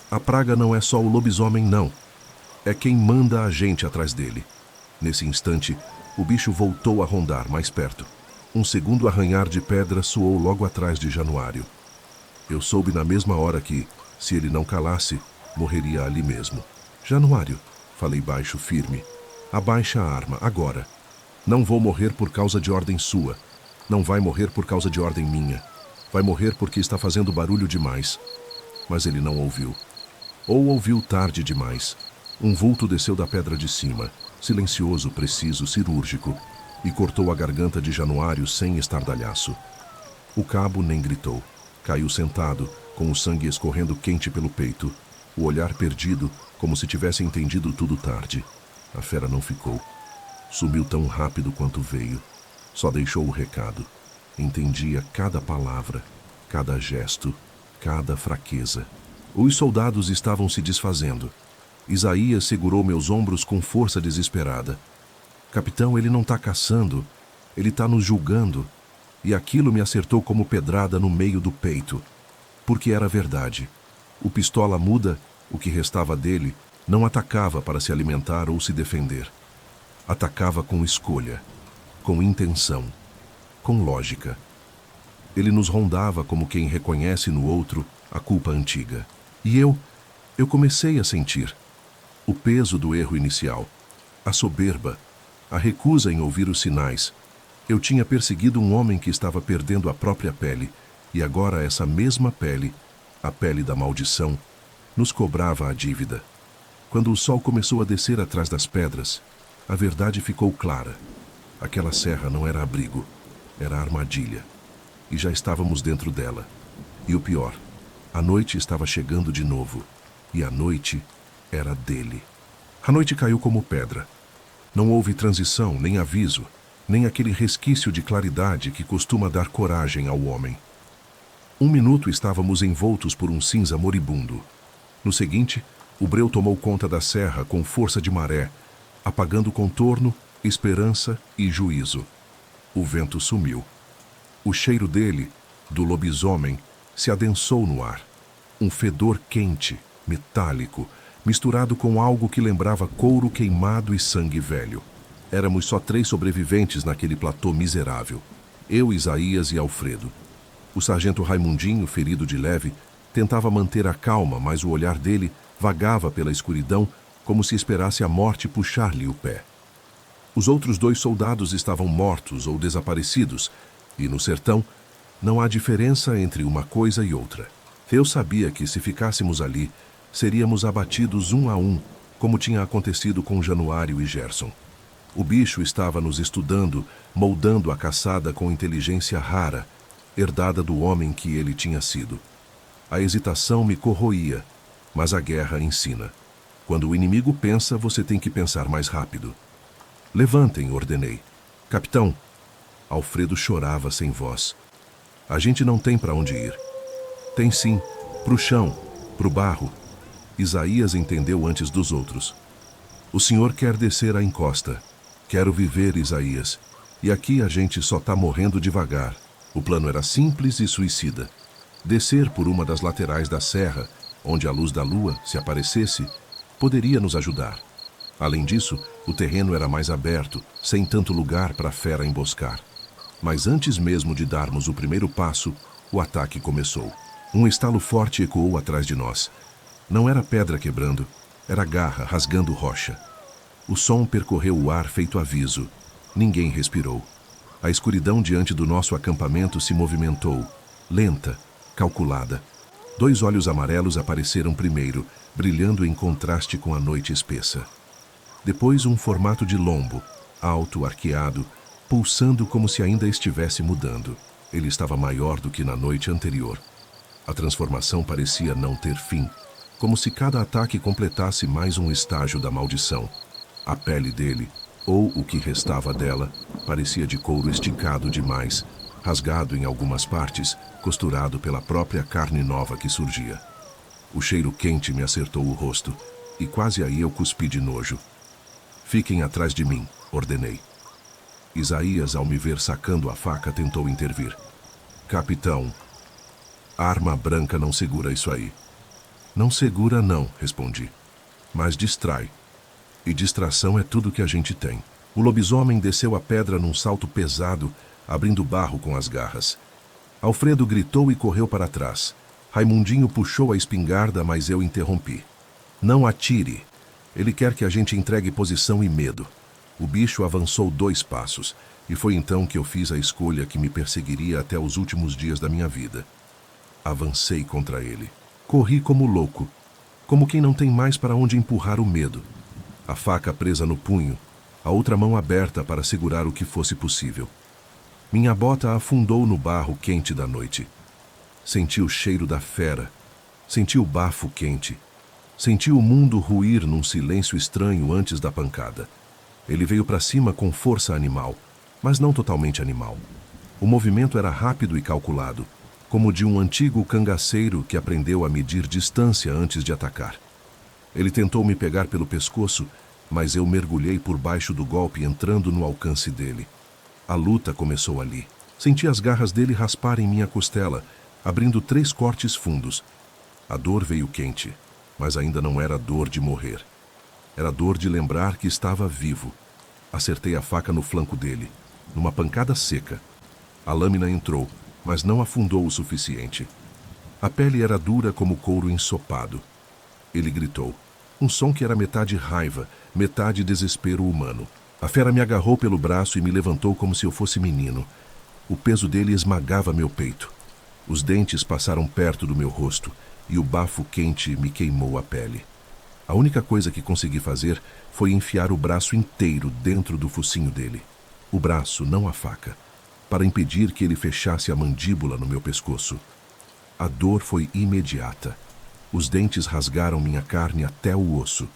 A praga não é só o lobisomem, não. É quem manda a gente atrás dele. Nesse instante, o bicho voltou a rondar mais perto. Um segundo arranhar de pedra soou logo atrás de Januário. Eu soube na mesma hora que, se ele não calasse, morreria ali mesmo. Januário, falei baixo, firme. Abaixa a arma, agora. Não vou morrer por causa de ordem sua. Não vai morrer por causa de ordem minha. Vai morrer porque está fazendo barulho demais. Mas ele não ouviu. Ou ouviu tarde demais. Um vulto desceu da pedra de cima, silencioso, preciso, cirúrgico, e cortou a garganta de Januário sem estardalhaço. O cabo nem gritou. Caiu sentado, com o sangue escorrendo quente pelo peito, o olhar perdido, como se tivesse entendido tudo tarde. A fera não ficou. Sumiu tão rápido quanto veio. Só deixou o recado. Entendia cada palavra, cada gesto, cada fraqueza. Os soldados estavam se desfazendo. Isaías segurou meus ombros com força desesperada. Capitão, ele não está caçando. Ele está nos julgando. E aquilo me acertou como pedrada no meio do peito. Porque era verdade. O pistola muda, o que restava dele, não atacava para se alimentar ou se defender. Atacava com escolha, com intenção, com lógica. Ele nos rondava como quem reconhece no outro a culpa antiga. E eu comecei a sentir o peso do erro inicial, a soberba, a recusa em ouvir os sinais. Eu tinha perseguido um homem que estava perdendo a própria pele, e agora essa mesma pele, a pele da maldição, nos cobrava a dívida. Quando o sol começou a descer atrás das pedras, a verdade ficou clara. Aquela serra não era abrigo, era armadilha. E já estávamos dentro dela. E o pior, A noite estava chegando de novo, e a noite era dele. A noite caiu como pedra. Não houve transição, nem aviso, nem aquele resquício de claridade que costuma dar coragem ao homem. Um minuto estávamos envoltos por um cinza moribundo. No seguinte, o breu tomou conta da serra com força de maré, apagando contorno, esperança e juízo. O vento sumiu. O cheiro dele, do lobisomem, se adensou no ar. Um fedor quente, metálico, misturado com algo que lembrava couro queimado e sangue velho. Éramos só 3 sobreviventes naquele platô miserável. Eu, Isaías e Alfredo. O sargento Raimundinho, ferido de leve, tentava manter a calma, mas o olhar dele vagava pela escuridão como se esperasse a morte puxar-lhe o pé. Os outros 2 soldados estavam mortos ou desaparecidos, e no sertão não há diferença entre uma coisa e outra. Eu sabia que se ficássemos ali, seríamos abatidos um a um, como tinha acontecido com Januário e Gerson. O bicho estava nos estudando, moldando a caçada com inteligência rara, herdada do homem que ele tinha sido. A hesitação me corroía, mas a guerra ensina. Quando o inimigo pensa, você tem que pensar mais rápido. Levantem, ordenei. Capitão. Alfredo chorava sem voz. A gente não tem para onde ir. Tem sim, pro chão, pro barro. Isaías entendeu antes dos outros. O senhor quer descer a encosta. Quero viver, Isaías. E aqui a gente só tá morrendo devagar. O plano era simples e suicida. Descer por uma das laterais da serra, onde a luz da lua, se aparecesse, poderia nos ajudar. Além disso, o terreno era mais aberto, sem tanto lugar para a fera emboscar. Mas antes mesmo de darmos o primeiro passo, o ataque começou. Um estalo forte ecoou atrás de nós. Não era pedra quebrando, era garra rasgando rocha. O som percorreu o ar feito aviso. Ninguém respirou. A escuridão diante do nosso acampamento se movimentou, lenta, calculada. 2 olhos amarelos apareceram primeiro, brilhando em contraste com a noite espessa. Depois um formato de lombo, alto, arqueado, pulsando como se ainda estivesse mudando. Ele estava maior do que na noite anterior. A transformação parecia não ter fim, como se cada ataque completasse mais um estágio da maldição. A pele dele, ou o que restava dela, parecia de couro esticado demais, rasgado em algumas partes, costurado pela própria carne nova que surgia. O cheiro quente me acertou o rosto, e quase aí eu cuspi de nojo. Fiquem atrás de mim, ordenei. Isaías, ao me ver sacando a faca, tentou intervir. Capitão, a arma branca não segura isso aí. Não segura não, respondi. Mas distrai. E distração é tudo que a gente tem. O lobisomem desceu a pedra num salto pesado, abrindo barro com as garras. Alfredo gritou e correu para trás. Raimundinho puxou a espingarda, mas eu interrompi. Não atire. Ele quer que a gente entregue posição e medo. O bicho avançou 2 passos, e foi então que eu fiz a escolha que me perseguiria até os últimos dias da minha vida. Avancei contra ele. Corri como louco, como quem não tem mais para onde empurrar o medo. A faca presa no punho, a outra mão aberta para segurar o que fosse possível. Minha bota afundou no barro quente da noite. Senti o cheiro da fera, senti o bafo quente, senti o mundo ruir num silêncio estranho antes da pancada. Ele veio para cima com força animal, mas não totalmente animal. O movimento era rápido e calculado, como de um antigo cangaceiro que aprendeu a medir distância antes de atacar. Ele tentou me pegar pelo pescoço, mas eu mergulhei por baixo do golpe, entrando no alcance dele. A luta começou ali. Senti as garras dele rasparem minha costela, abrindo 3 cortes fundos. A dor veio quente, mas ainda não era dor de morrer. Era dor de lembrar que estava vivo. Acertei a faca no flanco dele, numa pancada seca. A lâmina entrou, mas não afundou o suficiente. A pele era dura como couro ensopado. Ele gritou, um som que era metade raiva, metade desespero humano. A fera me agarrou pelo braço e me levantou como se eu fosse menino. O peso dele esmagava meu peito. Os dentes passaram perto do meu rosto e o bafo quente me queimou a pele. A única coisa que consegui fazer foi enfiar o braço inteiro dentro do focinho dele. O braço, não a faca, para impedir que ele fechasse a mandíbula no meu pescoço. A dor foi imediata. Os dentes rasgaram minha carne até o osso.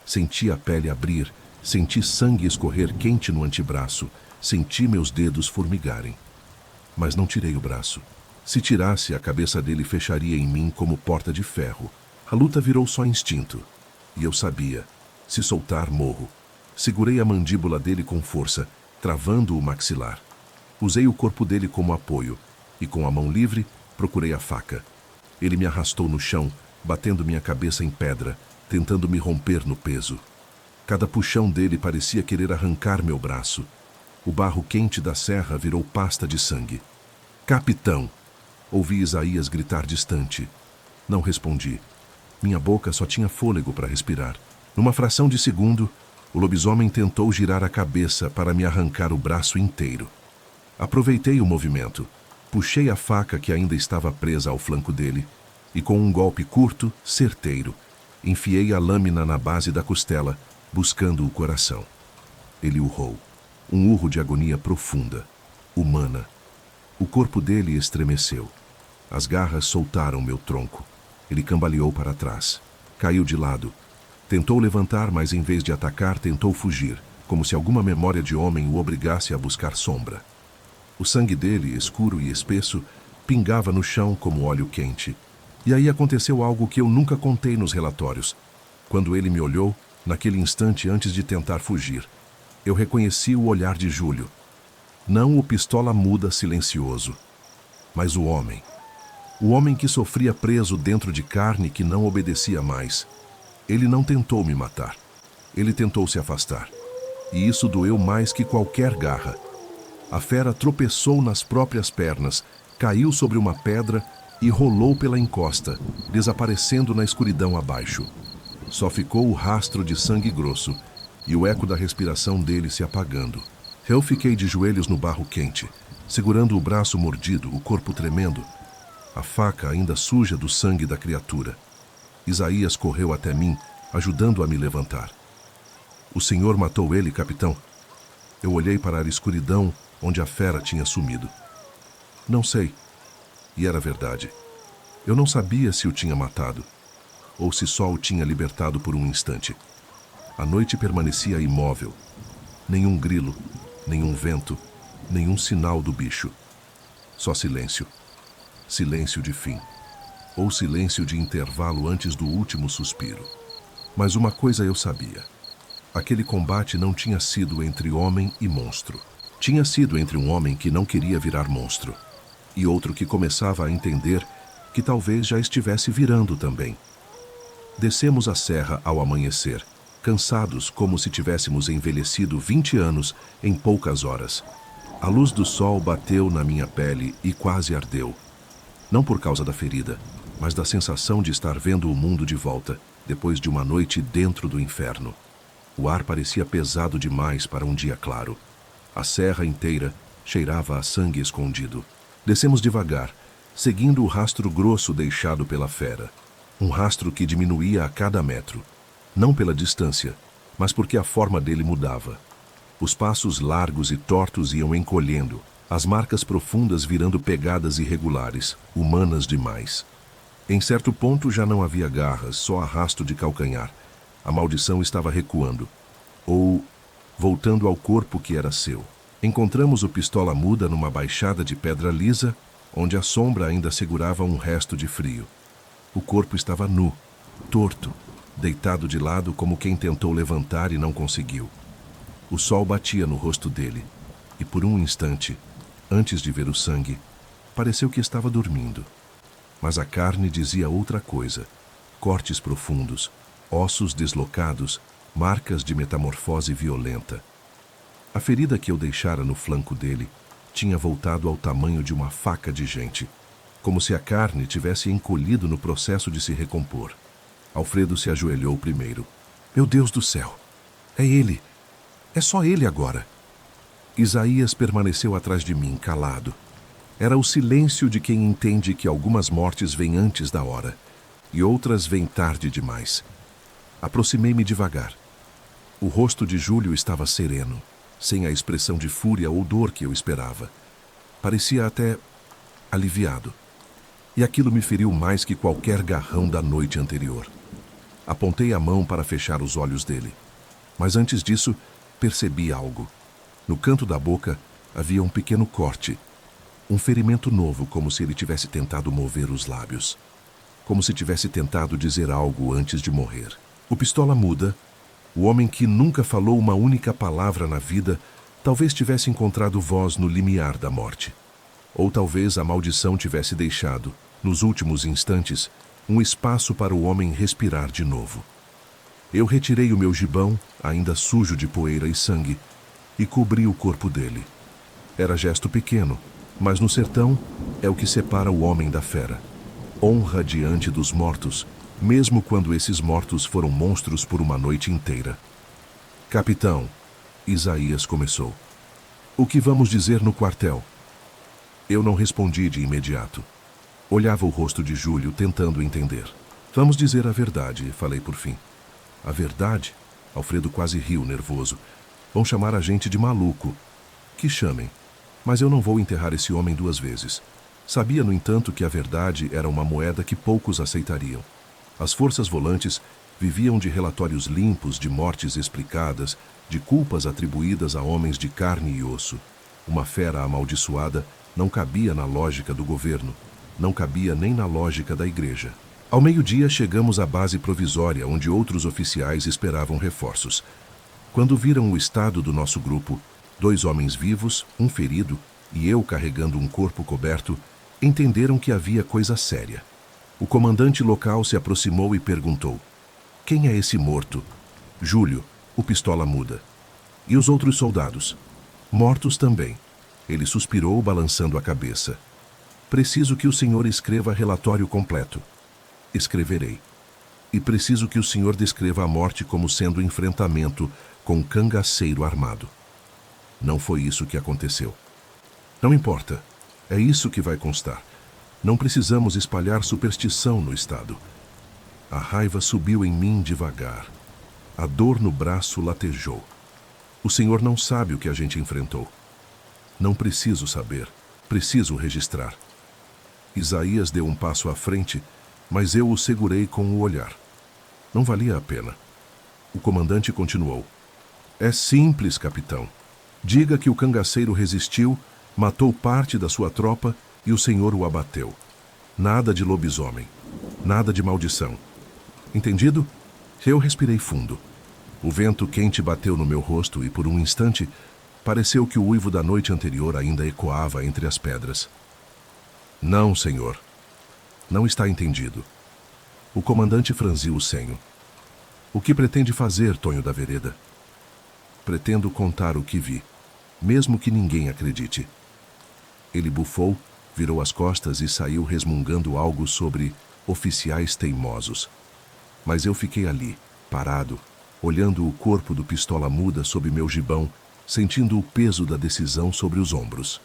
Senti a pele abrir, senti sangue escorrer quente no antebraço, senti meus dedos formigarem. Mas não tirei o braço. Se tirasse, a cabeça dele fecharia em mim como porta de ferro. A luta virou só instinto. E eu sabia. Se soltar, morro. Segurei a mandíbula dele com força, travando o maxilar. Usei o corpo dele como apoio, e com a mão livre, procurei a faca. Ele me arrastou no chão, batendo minha cabeça em pedra, tentando me romper no peso. Cada puxão dele parecia querer arrancar meu braço. O barro quente da serra virou pasta de sangue. "Capitão!" Ouvi Isaías gritar distante. Não respondi. Minha boca só tinha fôlego para respirar. Numa fração de segundo, o lobisomem tentou girar a cabeça para me arrancar o braço inteiro. Aproveitei o movimento. Puxei a faca que ainda estava presa ao flanco dele e, com um golpe curto, certeiro, enfiei a lâmina na base da costela, buscando o coração. Ele urrou. Um urro de agonia profunda, humana. O corpo dele estremeceu. As garras soltaram meu tronco. Ele cambaleou para trás. Caiu de lado. Tentou levantar, mas em vez de atacar, tentou fugir, como se alguma memória de homem o obrigasse a buscar sombra. O sangue dele, escuro e espesso, pingava no chão como óleo quente. E aí aconteceu algo que eu nunca contei nos relatórios. Quando ele me olhou, naquele instante antes de tentar fugir, eu reconheci o olhar de Júlio. Não o pistola muda silencioso, mas o homem. O homem que sofria preso dentro de carne que não obedecia mais. Ele não tentou me matar. Ele tentou se afastar. E isso doeu mais que qualquer garra. A fera tropeçou nas próprias pernas, caiu sobre uma pedra e rolou pela encosta, desaparecendo na escuridão abaixo. Só ficou o rastro de sangue grosso e o eco da respiração dele se apagando. Eu fiquei de joelhos no barro quente, segurando o braço mordido, o corpo tremendo, a faca ainda suja do sangue da criatura. Isaías correu até mim, ajudando a me levantar. "O senhor matou ele, capitão?" Eu olhei para a escuridão onde a fera tinha sumido. "Não sei." E era verdade. Eu não sabia se o tinha matado, ou se só o tinha libertado por um instante. A noite permanecia imóvel. Nenhum grilo, nenhum vento, nenhum sinal do bicho. Só silêncio. Silêncio de fim. Ou silêncio de intervalo antes do último suspiro. Mas uma coisa eu sabia. Aquele combate não tinha sido entre homem e monstro. Tinha sido entre um homem que não queria virar monstro e outro que começava a entender que talvez já estivesse virando também. Descemos a serra ao amanhecer, cansados como se tivéssemos envelhecido 20 anos em poucas horas. A luz do sol bateu na minha pele e quase ardeu. Não por causa da ferida, mas da sensação de estar vendo o mundo de volta, depois de uma noite dentro do inferno. O ar parecia pesado demais para um dia claro. A serra inteira cheirava a sangue escondido. Descemos devagar, seguindo o rastro grosso deixado pela fera. Um rastro que diminuía a cada metro. Não pela distância, mas porque a forma dele mudava. Os passos largos e tortos iam encolhendo, as marcas profundas virando pegadas irregulares, humanas demais. Em certo ponto já não havia garras, só arrasto de calcanhar. A maldição estava recuando, ou voltando ao corpo que era seu. Encontramos o pistola muda numa baixada de pedra lisa, onde a sombra ainda segurava um resto de frio. O corpo estava nu, torto, deitado de lado como quem tentou levantar e não conseguiu. O sol batia no rosto dele, e por um instante, antes de ver o sangue, pareceu que estava dormindo. Mas a carne dizia outra coisa. Cortes profundos, ossos deslocados, marcas de metamorfose violenta. A ferida que eu deixara no flanco dele tinha voltado ao tamanho de uma faca de gente, como se a carne tivesse encolhido no processo de se recompor. Alfredo se ajoelhou primeiro. "Meu Deus do céu! É ele! É só ele agora!" Isaías permaneceu atrás de mim, calado. Era o silêncio de quem entende que algumas mortes vêm antes da hora e outras vêm tarde demais. Aproximei-me devagar. O rosto de Júlio estava sereno, sem a expressão de fúria ou dor que eu esperava. Parecia até aliviado. E aquilo me feriu mais que qualquer garrão da noite anterior. Apontei a mão para fechar os olhos dele. Mas antes disso, percebi algo. No canto da boca havia um pequeno corte. Um ferimento novo, como se ele tivesse tentado mover os lábios. Como se tivesse tentado dizer algo antes de morrer. O pistola muda, o homem que nunca falou uma única palavra na vida, talvez tivesse encontrado voz no limiar da morte. Ou talvez a maldição tivesse deixado, nos últimos instantes, um espaço para o homem respirar de novo. Eu retirei o meu gibão, ainda sujo de poeira e sangue, e cobri o corpo dele. Era gesto pequeno, mas no sertão é o que separa o homem da fera. Honra diante dos mortos, mesmo quando esses mortos foram monstros por uma noite inteira. Capitão, Isaías começou. O que vamos dizer no quartel? Eu não respondi de imediato. Olhava o rosto de Júlio, tentando entender. Vamos dizer a verdade, falei por fim. A verdade? Alfredo quase riu, nervoso. Vão chamar a gente de maluco. Que chamem. Mas eu não vou enterrar esse homem 2 vezes. Sabia, no entanto, que a verdade era uma moeda que poucos aceitariam. As forças volantes viviam de relatórios limpos de mortes explicadas, de culpas atribuídas a homens de carne e osso. Uma fera amaldiçoada não cabia na lógica do governo, não cabia nem na lógica da igreja. Ao meio-dia chegamos à base provisória, onde outros oficiais esperavam reforços. Quando viram o estado do nosso grupo, 2 homens vivos, um ferido e eu carregando um corpo coberto, entenderam que havia coisa séria. O comandante local se aproximou e perguntou: quem é esse morto? Júlio, o pistola muda. E os outros soldados? Mortos também. Ele suspirou, balançando a cabeça. Preciso que o senhor escreva relatório completo. Escreverei. E preciso que o senhor descreva a morte como sendo enfrentamento com um cangaceiro armado. Não foi isso que aconteceu. Não importa. É isso que vai constar. Não precisamos espalhar superstição no estado. A raiva subiu em mim devagar. A dor no braço latejou. O senhor não sabe o que a gente enfrentou. Não preciso saber. Preciso registrar. Isaías deu um passo à frente, mas eu o segurei com o olhar. Não valia a pena. O comandante continuou. É simples, capitão. Diga que o cangaceiro resistiu, matou parte da sua tropa e o senhor o abateu. Nada de lobisomem. Nada de maldição. Entendido? Eu respirei fundo. O vento quente bateu no meu rosto e, por um instante, pareceu que o uivo da noite anterior ainda ecoava entre as pedras. Não, senhor. Não está entendido. O comandante franziu o senho. O que pretende fazer, Tonho da Vereda? Pretendo contar o que vi, mesmo que ninguém acredite. Ele bufou, virou as costas e saiu resmungando algo sobre oficiais teimosos. Mas eu fiquei ali, parado, olhando o corpo do pistola muda sob meu gibão, sentindo o peso da decisão sobre os ombros.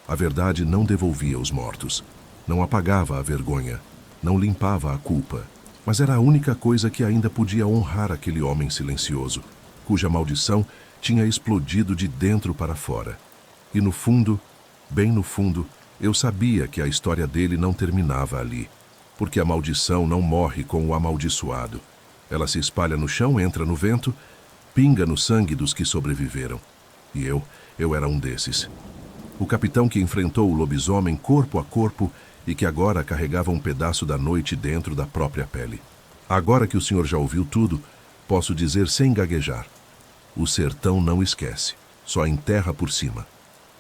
A verdade não devolvia os mortos, não apagava a vergonha, não limpava a culpa, mas era a única coisa que ainda podia honrar aquele homem silencioso, cuja maldição tinha explodido de dentro para fora. E no fundo, bem no fundo, eu sabia que a história dele não terminava ali, porque a maldição não morre com o amaldiçoado. Ela se espalha no chão, entra no vento, pinga no sangue dos que sobreviveram. E eu era um desses. O capitão que enfrentou o lobisomem corpo a corpo e que agora carregava um pedaço da noite dentro da própria pele. Agora que o senhor já ouviu tudo, posso dizer sem gaguejar. O sertão não esquece, só enterra por cima.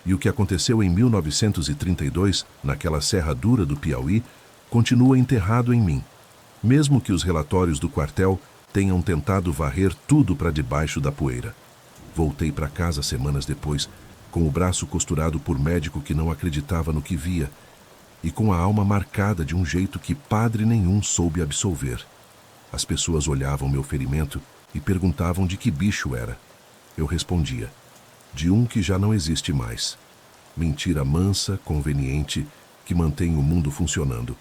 E o que aconteceu em 1932, naquela serra dura do Piauí, continua enterrado em mim, mesmo que os relatórios do quartel tenham tentado varrer tudo para debaixo da poeira. Voltei para casa semanas depois, com o braço costurado por médico que não acreditava no que via, e com a alma marcada de um jeito que padre nenhum soube absolver. As pessoas olhavam meu ferimento e perguntavam de que bicho era. Eu respondia: de um que já não existe mais. Mentira mansa, conveniente, que mantém o mundo funcionando.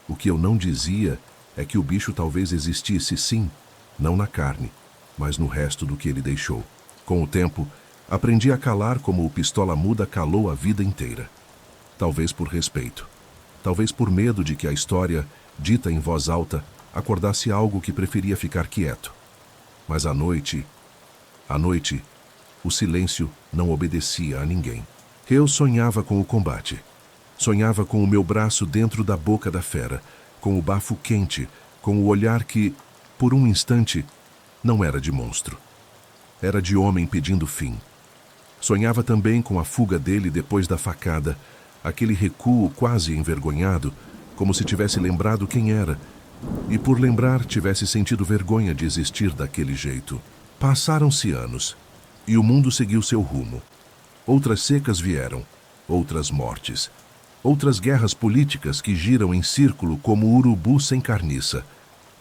O que eu não dizia é que o bicho talvez existisse, sim, não na carne, mas no resto do que ele deixou. Com o tempo, aprendi a calar como o pistola muda calou a vida inteira. Talvez por respeito. talvez por medo de que a história, dita em voz alta, acordasse algo que preferia ficar quieto. Mas à noite, o silêncio não obedecia a ninguém. Eu sonhava com o combate. Sonhava com o meu braço dentro da boca da fera, com o bafo quente, com o olhar que, por um instante, não era de monstro. Era de homem pedindo fim. Sonhava também com a fuga dele depois da facada, aquele recuo quase envergonhado, como se tivesse lembrado quem era, e por lembrar tivesse sentido vergonha de existir daquele jeito. Passaram-se anos, e o mundo seguiu seu rumo. Outras secas vieram, outras mortes, outras guerras políticas que giram em círculo como urubu sem carniça.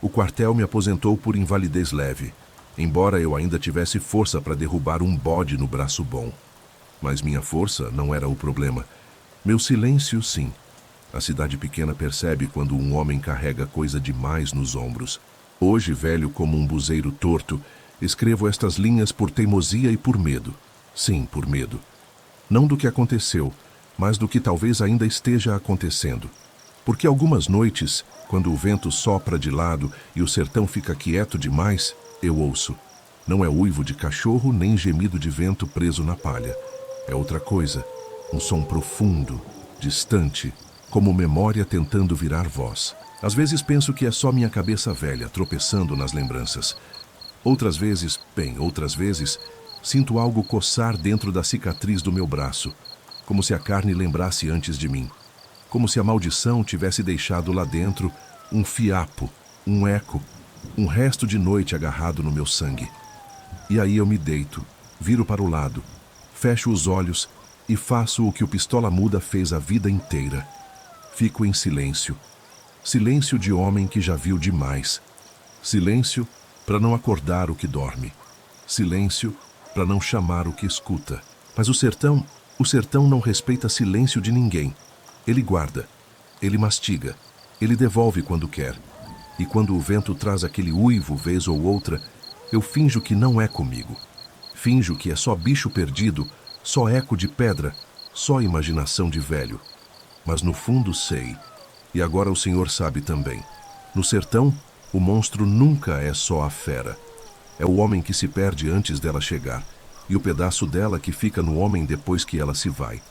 O quartel me aposentou por invalidez leve, embora eu ainda tivesse força para derrubar um bode no braço bom. Mas minha força não era o problema. Meu silêncio, sim. A cidade pequena percebe quando um homem carrega coisa demais nos ombros. Hoje, velho como um buzeiro torto, escrevo estas linhas por teimosia e por medo. Sim, por medo. Não do que aconteceu, mas do que talvez ainda esteja acontecendo. Porque algumas noites, quando o vento sopra de lado e o sertão fica quieto demais, eu ouço. Não é uivo de cachorro nem gemido de vento preso na palha. É outra coisa. Um som profundo, distante, como memória tentando virar voz. Às vezes penso que é só minha cabeça velha tropeçando nas lembranças. Outras vezes, sinto algo coçar dentro da cicatriz do meu braço, como se a carne lembrasse antes de mim. Como se a maldição tivesse deixado lá dentro um fiapo, um eco, um resto de noite agarrado no meu sangue. E aí eu me deito, viro para o lado, fecho os olhos e faço o que o Pistola Muda fez a vida inteira. Fico em silêncio. Silêncio de homem que já viu demais. Silêncio para não acordar o que dorme. Silêncio para não chamar o que escuta. Mas o sertão não respeita silêncio de ninguém. Ele guarda, ele mastiga, ele devolve quando quer. E quando o vento traz aquele uivo vez ou outra, eu finjo que não é comigo. Finjo que é só bicho perdido, só eco de pedra, só imaginação de velho. Mas no fundo sei, e agora o senhor sabe também. No sertão, o monstro nunca é só a fera. É o homem que se perde antes dela chegar, e o pedaço dela que fica no homem depois que ela se vai.